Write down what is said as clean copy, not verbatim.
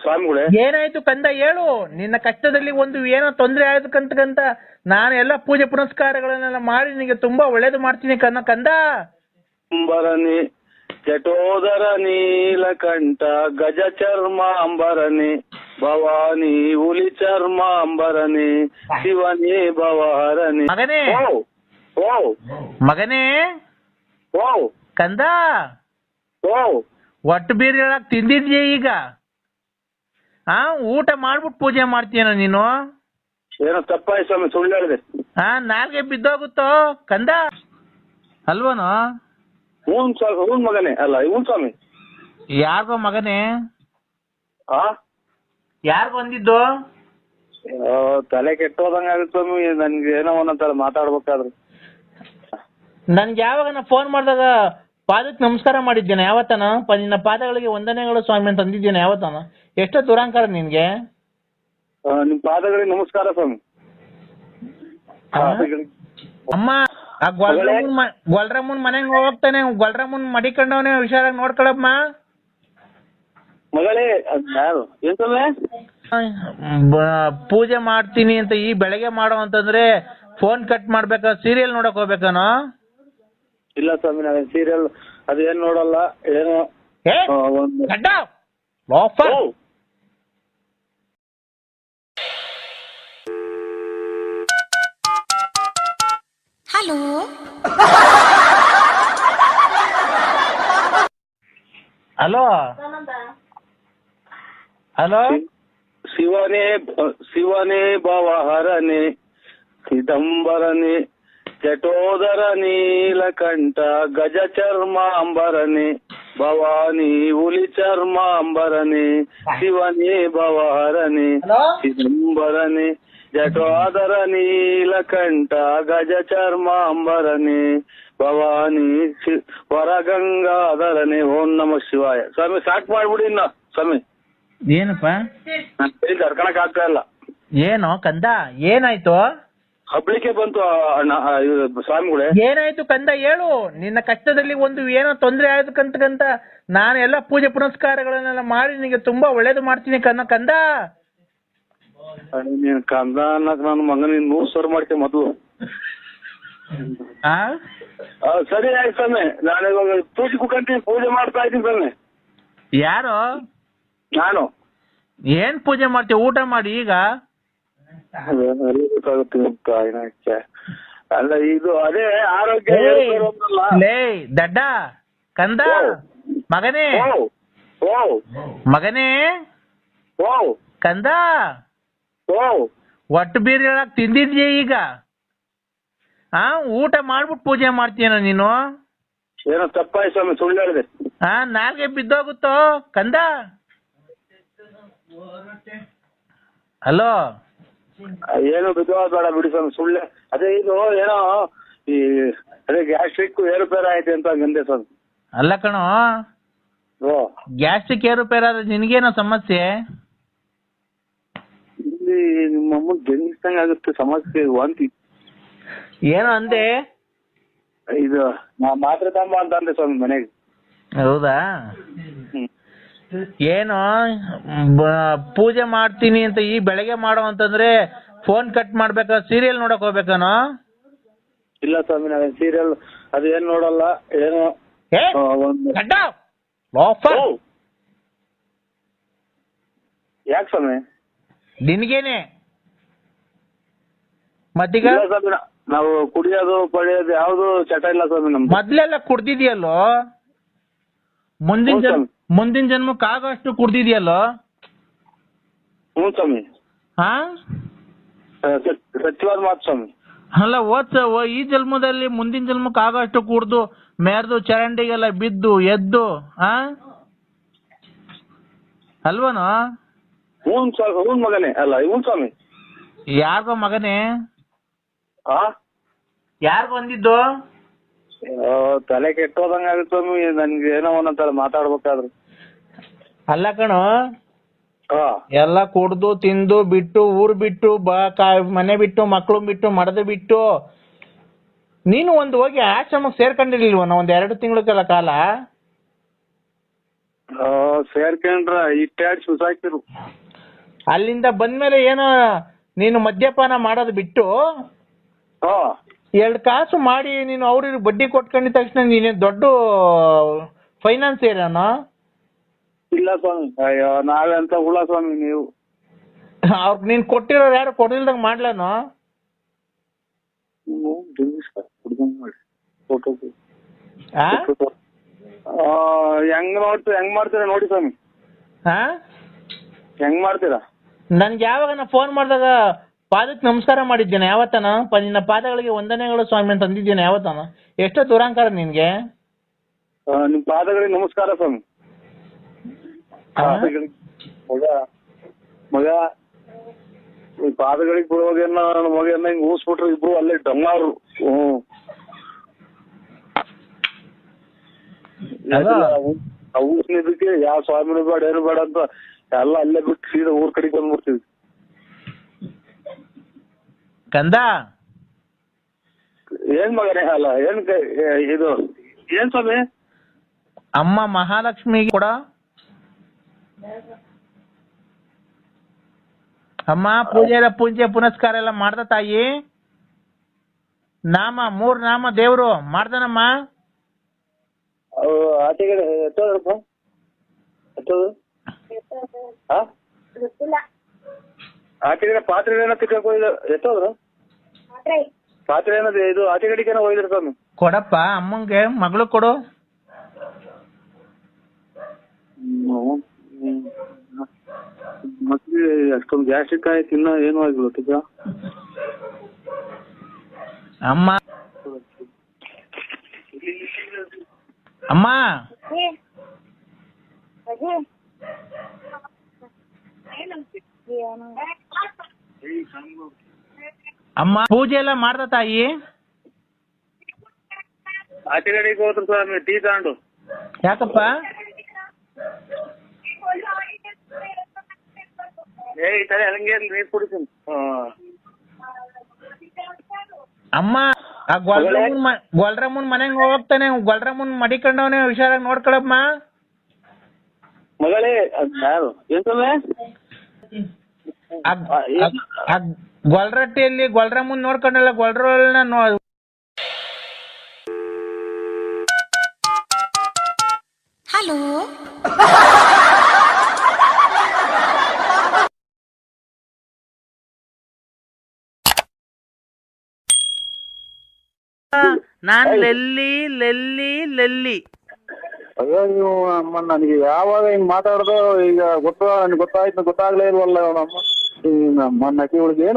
ಸ್ವಾಮಿಗಳೇ ಏನಾಯ್ತು ಕಂದ ಹೇಳು. ನಿನ್ನ ಕಷ್ಟದಲ್ಲಿ ಒಂದು ಏನೋ ತೊಂದರೆ ಆಯ್ತಕ್ಕಂತ ನಾನು ಎಲ್ಲ ಪೂಜೆ ಪುನಸ್ಕಾರಗಳನ್ನೆಲ್ಲ ಮಾಡಿ ನಿನಗೆ ತುಂಬಾ ಒಳ್ಳೇದು ಮಾಡ್ತೀನಿ ಕಂದ. ಅಂಬರನಿ ಜಟೋದರ ನೀಲಕಂಠ ಗಜ ಚರ್ಮ ಅಂಬರನಿ ಭವಾನಿ ಹುಲಿ ಚರ್ಮ ಅಂಬರನಿ ಶಿವನೇ ಭವಹರನಿ. ಮಗನೇ ಓ ಮಗನೇ ಓ ಕಂದ, ಓ ಒಟ್ಟು ಬೀರ್ ಹೇಳಕ್ ತಿಂದಿದ್ಯೆ ಈಗ? ಊಟ ಮಾಡ್ಬಿಟ್ಟು ಪೂಜೆ ಮಾಡ್ತೀಯನ ನೀನು? ಏನೋ ತಪ್ಪಾಯ್ತು ಸ್ವಾಮಿ, ಸುಳ್ಳು ಹೇಳಿದೆ. ನಾಲ್ಗೆ ಬಿದ್ದೋಗುತ್ತೋ ಕಂದ ಅಲ್ವನೋ? ಹ್ಞೂ ಮಗನೇ, ಅಲ್ಲ ಹ್ಞೂ ಸ್ವಾಮಿ. ಯಾರಿಗೋ ಮಗನೇ? ಯಾರಿಗೋ ಅಂದಿದ್ದು? ತಲೆ ಕೆಟ್ಟೋದಂಗ ಆಗುತ್ತೆ ಸ್ವಾಮಿ, ನನ್ಗೆ ಏನೋ ಒಂದೊಂದ್ಸಲ ಮಾತಾಡ್ಬೇಕಾದ್ರೆ. ನನ್ಗೆ ಯಾವಾಗ ಫೋನ್ ಮಾಡಿದಾಗ ಪಾದಕ್ಕೆ ನಮಸ್ಕಾರ ಮಾಡಿದ್ದೇನೆ ಯಾವತ್ತನ? ನಿನ್ನ ಪಾದಗಳಿಗೆ ವಂದನೆಗಳು ಸ್ವಾಮಿ ಅಂತ ಅಂದಿದ್ದೇನೆ ಯಾವತ್ತನ? ಎಷ್ಟೋ ದುರಾಂಕಾರ ನಿನ್ಗೆ. ನಿಮ್ ಪಾದಗಳಿಗೆ ನಮಸ್ಕಾರ ಸ್ವಾಮಿ. ಅಮ್ಮ ಆ ಗೊಲ್ರಮ್ಮನ್ ಮನೆಗೆ ಹೋಗ್ತಾನೆ, ಗೊಲ್ರಮ್ಮನ್ ಮಡಿಕೊಂಡವನೇ ಹುಷಾರಾಗಿ ನೋಡ್ಕೊಳಮ್ಮ. ಮಗಳೇ ಏನ್ ಪೂಜೆ ಮಾಡ್ತೀನಿ ಅಂತ ಈ ಬೆಳಗ್ಗೆ ಮಾಡೋ ಅಂತಂದ್ರೆ ಫೋನ್ ಕಟ್ ಮಾಡ್ಬೇಕಾ? ಸೀರಿಯಲ್ ನೋಡಕ್ ಹೋಗ್ಬೇಕಾನೋ? ಇಲ್ಲ ಸ್ವಾಮಿ, ನಾವೇನ್ ಸೀರಿಯಲ್ ಅದು ಏನ್ ನೋಡಲ್ಲ. ಏನೋ ಹಲೋ ಹಲೋ ಹಲೋ ಶಿವನೇ ಭವಹರನೆ ಚಿದಂಬರನೆ ಜಟೋದರ ನೀಲಕಂಠ ಗಜ ಚರ್ಮ ಅಂಬರನೆ ಭವಾನಿ ಹುಲಿ ಚರ್ಮ ಅಂಬರನೆ ಶಿವನೇ ಭವಹರನೆ ಚಿದಂಬರನೆ ಜಟೋದರ ನೀಲಕಂಠ ಗಜ ಚರ್ಮ ಅಂಬರನೆ ಭವಾನಿ ವರಗಂಗಾಧರನೆ ಓಂ ನಮಃ ಶಿವಾಯ. ಸ್ವಾಮಿ ಸಾಕ್ ಮಾಡ್ಬಿಡಿ ಇನ್ನ ಸ್ವಾಮಿ. ಏನಪ್ಪ ಕರ್ಕಣಕ್ ಆಗ್ತಾ ಇಲ್ಲ. ಏನೋ ಕಂದ ಏನಾಯ್ತು? ಹಬ್ಳಿಕೆ ಬಂತು ಸ್ವಾಮಿಗಳೇ. ಏನಾಯ್ತು ಕಂದ ಹೇಳು. ನಿನ್ನ ಕಷ್ಟದಲ್ಲಿ ಒಂದು ಏನೋ ತೊಂದರೆ ಆಯ್ತಕ್ಕಂತ ನಾನು ಎಲ್ಲ ಪೂಜೆ ಪುನಸ್ಕಾರಗಳನ್ನೆಲ್ಲ ಮಾಡಿ ನಿನಗೆ ತುಂಬಾ ಒಳ್ಳೇದು ಮಾಡ್ತೀನಿ ಕಂದ. ನೀನ್ ಕಂದ ಅನ್ನಕ್ ನನ್ನ ಮಗನ 100 ಸಾವಿರ ಮಾಡ್ತೇನೆ ಮೊದಲು. ಸರಿ ಆಯ್ತು ಸ್ವಾಮಿ, ನಾನು ಇವಾಗ ಪೂಜೆ ಕುಕ್ಕಂತೀನಿ, ಪೂಜೆ ಮಾಡ್ತಾ ಇದ್ದೀನಿ ಸ್ವಾಮಿ. ಯಾರು? ನಾನು. ಏನ್ ಪೂಜೆ ಮಾಡ್ತೀವಿ? ಊಟ ಮಾಡಿ ಈಗ. ಅಲ್ಲ ಇದು ಅದೇ ಆರೋಗ್ಯ ಲೇ ದಡ್ಡ ಕಂದ ಮಗನೇ ಮಗನೇ ಕಂದ, ಒಟ್ಟು ಬೀರ್ ಹೇಳಕ್ ತಿಂದಿದ್ಯೆ ಈಗ? ಊಟ ಮಾಡ್ಬಿಟ್ಟು ಪೂಜೆ ಮಾಡ್ತೀಯನ ನೀನು? ಏನೋ ತಪ್ಪಾಯ್ತು ಸ್ವಾಮಿ, ಸುಳ್ಳು ಹೇಳಿದೆ. ನಾಲ್ಗೆ ಬಿದ್ದೋಗುತ್ತೋ ಕಂದ? ಹಲೋ ಏನು ಬಿದ್ದೋದ್ ಬೇಡ ಬಿಡಿ ಸ್ವಾಮಿ, ಸುಳ್ಳೆ. ಅದೇ ಇದು ಏನೋ ಈ ಅದೇ ಗ್ಯಾಸ್ಟ್ರಿಕ್ ಏರುಪೇರು ಆಯ್ತು ಅಂತ ಗಂದೆ ಸ್ವಾಮಿ. ಅಲ್ಲ ಕಣೋ, ಗ್ಯಾಸ್ಟ್ರಿಕ್ ಏರುಪೇರಾದ್ರೆ ನಿನ್ಗೇನೋ ಸಮಸ್ಯೆ? ಇಲ್ಲಿ ನಿಮ್ಮ ಅಮ್ಮನ್ ಬೆನ್ನಿಸ್ದಂಗ ಆಗುತ್ತೆ ಸಮಸ್ಯೆ, ವಾಂತಿ. ಏನೋ ಅಂದೆ? ಇದು ನಾ ಮಾತ್ರೆ ತಮ್ಮ ಅಂತ ಅಂದೆ ಸ್ವಾಮಿ ಮನೆಗೆ. ಹೌದಾ? ಏನೋ ಪೂಜೆ ಮಾಡ್ತೀನಿ ಅಂತ ಈ ಬೆಳಗ್ಗೆ ಮಾಡೋ ಅಂತಂದ್ರೆ ಫೋನ್ ಕಟ್ ಮಾಡ್ಬೇಕಾ? ಸೀರಿಯಲ್ ನೋಡಕ್ ಹೋಗ್ಬೇಕಾನೋ? ಇಲ್ಲ ಸ್ವಾಮಿ, ನಾವೇನ್ ಸೀರಿಯಲ್ ಅದು ಏನ್ ನೋಡಲ್ಲ. ಏನೋ ಯಾಕೆ ಸ್ವಾಮಿ? ನಿನ್ಗೇನೆ ಮತ್ತೀಗ ನಾವು ಕುಡಿಯೋದು ಪಡೆಯೋದು ಯಾವ್ದು ಚಟ ಇಲ್ಲ ಸ್ವಾಮಿ ನಮ್ದು. ಮೊದ್ಲೆಲ್ಲ ಕುಡ್ದಿದ್ಯಲ್ಲೋ, ಮುಂದಿನ ಜನ್ಮಕ್ಕೆ ಆಗಷ್ಟು ಕುಡ್ದಿದ್ಯಲ್ಲೋ? ಹ್ಞೂ ಸ್ವಾಮಿ, ಹಾ ಸತ್ಯವಾದ ಮಾತು ಸ್ವಾಮಿ. ಅಲ್ಲ ಈ ಜನ್ಮದಲ್ಲಿ ಮುಂದಿನ ಜನ್ಮಕ್ಕೆ ಆಗಷ್ಟು ಕುಡ್ದು ಮೇರ್ದು ಚರಂಡಿಗೆಲ್ಲ ಬಿದ್ದು ಎದ್ದು ಅಲ್ವನೋ? ಹ್ಞೂ ಮಗನೇ, ಅಲ್ಲ ಹ್ಞೂ ಸ್ವಾಮಿ. ಯಾರಿಗೋ ಮಗನೇ? ಯಾರಿಗೋ ಅಂದಿದ್ದು? ತಲೆ ಕೆಟ್ಟೋದಂಗ ಆಗುತ್ತೆ ಸ್ವಾಮಿ, ನನ್ಗೆ ಏನೋ ಒಂದೊಂದ್ಸಲ ಮಾತಾಡ್ಬೇಕಾದ್ರೆ. ಅಲ್ಲ ಕಣೋ, ಎಲ್ಲ ಕುಡ್ದು ತಿಂದು ಬಿಟ್ಟು ಊರ್ ಬಿಟ್ಟು ಮನೆ ಬಿಟ್ಟು ಮಕ್ಳು ಬಿಟ್ಟು ಮಡದ ಬಿಟ್ಟು ನೀನು ಒಂದು ಹೋಗಿ ಆಶ್ರಮಕ್ಕೆ ಸೇರ್ಕೊಂಡಿರ್ಲಿಲ್ವನ ಒಂದ್ 2 ತಿಂಗಳ ಕಾಲ? ಸೇರ್ಕೊಂಡ್ರ ಇಟ್ಟಾಡ್ ಸುಸಾಕಿರು. ಅಲ್ಲಿಂದ ಬಂದ್ಮೇಲೆ ಏನೋ ನೀನು ಮದ್ಯಪಾನ ಮಾಡೋದು ಬಿಟ್ಟು 2 ಕಾಸು ಮಾಡಿ ನೀನು ಅವ್ರಿಗೆ ಬಡ್ಡಿ ಕೊಟ್ಕೊಂಡಿದ ತಕ್ಷಣ ನೀನು ದೊಡ್ಡ ಫೈನಾನ್ಸಿಯರ್ ಏನೋ? ಇಲ್ಲ ಸ್ವಾಮಿ, ಅಯ್ಯೋ ನಾವೆಂತ ಹುಳ ಸ್ವಾಮಿ ನೀವು. ಅವ್ರಿಗೆ ನೀನ್ ಕೊಟ್ಟಿರೋರು ಯಾರು ಕೊಡಿಲ್ದಂಗ್ ಮಾಡ್ಲೇನೋ? ಹೆಂಗ್ ಮಾಡ್ತೀರಾ ನೋಡಿ ಸ್ವಾಮಿ, ಹೆಂಗ್ ಮಾಡ್ತೀರಾ? ನನ್ಗೆ ಯಾವಾಗ ಫೋನ್ ಮಾಡಿದಾಗ ಪಾದಕ್ಕೆ ನಮಸ್ಕಾರ ಮಾಡಿದ್ದೇನೆ ಯಾವತ್ತನ? ನಿನ್ನ ಪಾದಗಳಿಗೆ ವಂದನೆಗಳು ಸ್ವಾಮಿ ಅಂತ ಅಂದಿದ್ದೇನೆ ಯಾವತ್ತನ? ಎಷ್ಟೋ ದುರಾಂಕಾರ ನಿನ್ಗೆ. ನಿಮ್ ಪಾದಗಳಿಗೆ ನಮಸ್ಕಾರ ಸ್ವಾಮಿ. ಮಗ ಈ ಪಾದಗಳಿಗೆ ಬಿಡುವಾಗೇನ ಮಗನ್ನ ಹಿಂಗ್ ಊಸ್ಬಿಟ್ರು ಇಬ್ರು ಅಲ್ಲೇ ಡಂಗಾರು. ಊಸ್ನಿದ್ದಕ್ಕೆ ಯಾವ ಸ್ವಾಮಿನೂ ಬೇಡ ಏನು ಬೇಡ ಅಂತ ಎಲ್ಲ ಅಲ್ಲೇ ಬಿಟ್ಟು ಸೀದಾ ಊರ್ ಕಡೆಗೆ ಬಂದ್ಬಿಡ್ತೀವಿ. ಕಂದ ಏನ್ ಮಗನೇ ಅಲ್ಲ ಏನ್ ಇದು ಏನ್ ಸ್ವಾಮಿ? ಅಮ್ಮ ಮಹಾಲಕ್ಷ್ಮಿ ಕೂಡ ಅಮ್ಮ ಪೂಜೆ ಪುನಸ್ಕಾರ ಎಲ್ಲ ಮಾಡ್ದ ತಾಯಿ? ನಾಮ 3 ನಾಮ ದೇವ್ರು ಮಾಡ್ದನಮ್ಮ? ಆಚೆಗಡೆ ಎತ್ತೋದ್ರಪ್ಪ ಎತ್ತೋದು ಆಚೆಗಡೆ ಪಾತ್ರೆ ಏನೋ ತಿಕ್ಕಕ್ ಹೋಯ್ದ ಎತ್ತೋದ್ರು ಪಾತ್ರೆ ಏನದು ಇದು ಆಚೆಗಡೆಗೇನೋ ಹೋಯ್ದ್ರ ಸ್ವಾಮಿ. ಕೊಡಪ್ಪ ಅಮ್ಮಂಗೆ ಮಗಳು ಕೊಡು. ಮತ್ತೆ ಅಷ್ಟೊಂದು ಗ್ಯಾಸ್ಟ್ರಿಕ್ ಆಯ್ತು ಇನ್ನ ಏನು ಆಗಿಲ್ಲ ತಿಕ್ಕ ಅಮ್ಮ. ಅಮ್ಮ ಅಮ್ಮ ಪೂಜೆ ಎಲ್ಲ ಮಾಡ್ದ ತಾಯಿ? ಆಚೆಗಡೆಗೆ ಹೋದ್ರು ಸ್ವಾಮಿ ಟೀ ತಗೊಂಡು. ಯಾಕಪ್ಪ? ಈ ತರ ಹಂಗೆ ನೀರ್ ಕುಡಿತೀನಿ. ಅಮ್ಮ ಆ ಗೊಲ್ರಮ್ಮನ್ ಮನೆಗೆ ಹೋಗ್ತಾನೆ, ಗೊಲ್ರಮ್ಮನ್ ಮಡಿಕೊಂಡವನೇ ಹುಷಾರಾಗಿ ನೋಡ್ಕೊಳಮ್ಮ. ಮಗಳೇ ಯಾರು ಏನ್ ಸ್ವಾಮಿ? ಗೊಲ್ರಟ್ಟಿಯಲ್ಲಿ ಗೊಲ್ರಮ್ಮನ್ ನೋಡ್ಕೊಂಡಲ್ಲ ಗೊಲ್ರನ್ನ ಹಲೋ ನಾನ್ ಲೆಲ್ಲಿ ಲೆಲ್ಲಿ ಲೆಲ್ಲಿ. ಅಯ್ಯೋ ನೀವು ಅಮ್ಮ ನನಗೆ ಯಾವಾಗ ಹಿಂಗ್ ಮಾತಾಡ್ದೋ ಈಗ ಗೊತ್ತಾಯ್ತು ಗೊತ್ತಾಗ್ಲೇ ಇಲ್ವಲ್ಲ ನಮ್ಮ ನಕ್ಕಿ ಒಳಗೆ ಏನು